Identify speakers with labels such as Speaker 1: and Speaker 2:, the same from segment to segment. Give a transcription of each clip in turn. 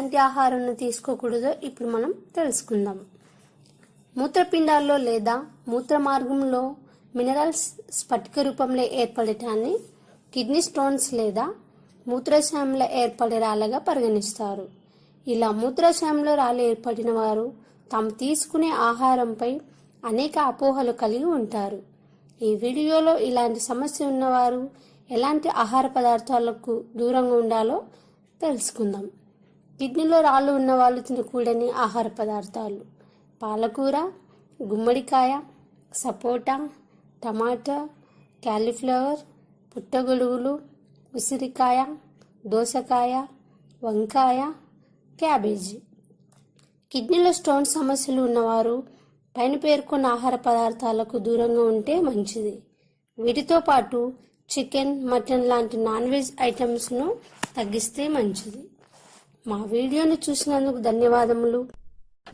Speaker 1: ఎలాంటి ఆహారాన్ని తీసుకోకూడదో ఇప్పుడు మనం తెలుసుకుందాం. మూత్రపిండాల్లో లేదా మూత్ర మార్గంలో మినరల్స్ స్ఫటిక రూపంలో ఏర్పడటాన్ని కిడ్నీ స్టోన్స్ లేదా మూత్రాశయంలో ఏర్పడే రాళ్ళగా పరిగణిస్తారు. ఇలా మూత్రాశయంలో రాళ్ళు ఏర్పడిన వారు తాము తీసుకునే ఆహారంపై అనేక అపోహలు కలిగి ఉంటారు. ఈ వీడియోలో ఇలాంటి సమస్య ఉన్నవారు ఎలాంటి ఆహార పదార్థాలకు దూరంగా ఉండాలో తెలుసుకుందాం. కిడ్నీలో రాళ్ళు ఉన్నవాళ్ళు తినకూడని ఆహార పదార్థాలు: పాలకూర, గుమ్మడికాయ, సపోటా, టమాటా, క్యాలీఫ్లవర్, పుట్టగొడుగులు, ఉసిరికాయ, దోసకాయ, వంకాయ, క్యాబేజీ. కిడ్నీలో స్టోన్ సమస్యలు ఉన్నవారు పైన పేర్కొన్న ఆహార పదార్థాలకు దూరంగా ఉంటే మంచిది. వీటితో పాటు చికెన్, మటన్ లాంటి నాన్ వెజ్ ఐటమ్స్ను తగ్గిస్తే మంచిది. మా వీడియోను చూసినందుకు ధన్యవాదములు.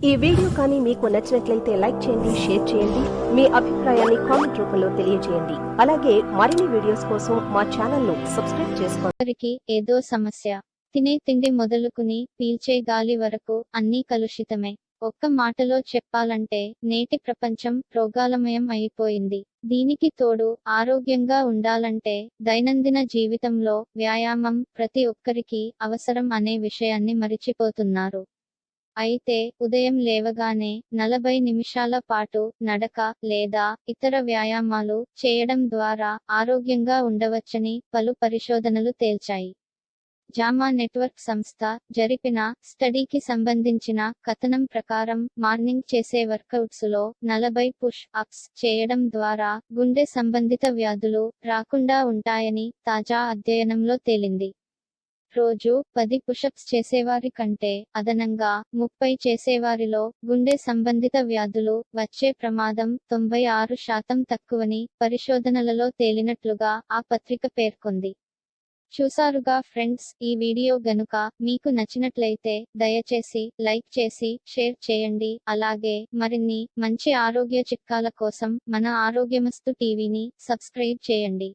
Speaker 2: ఈ వీడియో కానీ మీకు నచ్చినట్లయితే లైక్ చేయండి, షేర్ చేయండి, మీ అభిప్రాయాన్ని కామెంట్ రూపంలో తెలియజేయండి. అలాగే మరిన్ని వీడియోస్ కోసం మా ఛానల్ ను సబ్స్క్రైబ్ చేసుకోండి.
Speaker 3: ఏదో సమస్య, తినే తిండి మొదలుకుని పీల్చే గాలి వరకు అన్నీ కలుషితమే. ఒక్క మాటలో చెప్పాలంటే నేటి ప్రపంచం రోగాలమయం అయిపోయింది. దీనికి తోడు ఆరోగ్యంగా ఉండాలంటే దైనందిన జీవితంలో వ్యాయామం ప్రతి ఒక్కరికి అవసరం అనే విషయాన్ని మరిచిపోతున్నారు. అయితే ఉదయం లేవగానే 40 నిమిషాల పాటు నడక లేదా ఇతర వ్యాయామాలు చేయడం ద్వారా ఆరోగ్యంగా ఉండవచ్చని పలు పరిశోధనలు తేల్చాయి. జామా నెట్వర్క్ సంస్థ జరిపిన స్టడీకి సంబంధించిన కథనం ప్రకారం మార్నింగ్ చేసే వర్కౌట్స్లో 40 పుష్ అప్స్ చేయడం ద్వారా గుండె సంబంధిత వ్యాధులు రాకుండా ఉంటాయని తాజా అధ్యయనంలో తేలింది. రోజు 10 పుషప్స్ చేసేవారి కంటే అదనంగా 30 చేసేవారిలో గుండె సంబంధిత వ్యాధులు వచ్చే ప్రమాదం 96% తక్కువని పరిశోధనలలో తేలినట్లుగా ఆ పత్రిక పేర్కొంది. చూసారుగా ఫ్రెండ్స్, ఈ వీడియో గనుక మీకు నచ్చినట్లయితే దయచేసి లైక్ చేసి షేర్ చేయండి. అలాగే మరిన్ని మంచి ఆరోగ్య చిట్కాల కోసం మన ఆరోగ్యమస్తు టీవీని సబ్స్క్రైబ్ చేయండి.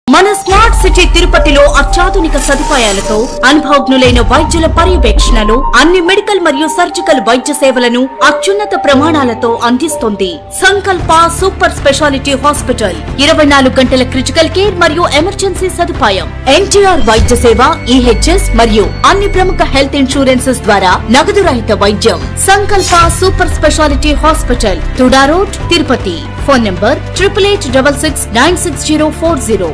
Speaker 4: మన స్మార్ట్ సిటీ తిరుపతిలో అత్యాధునిక సదుపాయాలతో అనుభవజ్ఞులైన వైద్యుల పర్యవేక్షణలో అన్ని మెడికల్ మరియు సర్జికల్ వైద్య సేవలను అత్యున్నత ప్రమాణాలతో అందిస్తుంది సంకల్ప సూపర్ స్పెషాలిటీ హాస్పిటల్. 24 గంటల క్రిటికల్ కేర్ మరియు ఎమర్జెన్సీ సదుపాయం, ఎన్టీఆర్ వైద్య సేవ, ఈహెచ్ఎస్ మరియు అన్ని ప్రముఖ హెల్త్ ఇన్సూరెన్సెస్ ద్వారా నగదు రహిత వైద్యం. సంకల్ప super speciality hospital, TUDA road, Tirupati. Phone number 8886696040.